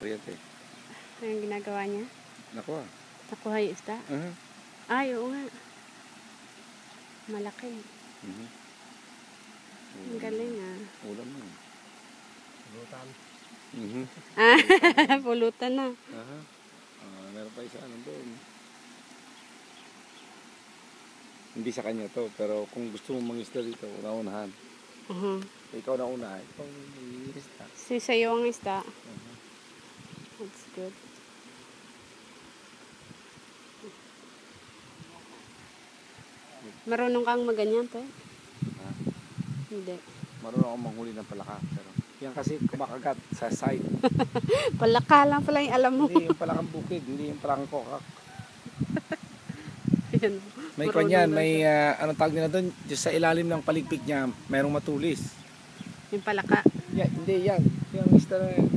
Kuryente. Anong ginagawa niya? Nakuha. Nakuha yung isda? Ay, oo nga. Malaki. Ang galing ah. Ulam mo. Pulutan. Pulutan na. Meron pa isa doon. Hindi sa kanya to, pero kung gusto mong mangisda dito, una-unahan. Ikaw na una, ikaw mangisda. Sayo ang isda. That's good. Marunong kang maganyan, te? Ha? Hindi. Marunong akong manghuli ng palaka, pero yan kasi kumakagat sa side. Palaka lang pala yung alam mo. Hindi yung palakang bukid, hindi yung palakang kokak. Yan. May kanyan, may anong tawag nila doon, just sa ilalim ng paligpik niya, mayroong matulis. Yung palaka. Yeah, hindi yan. Yung isda na yan.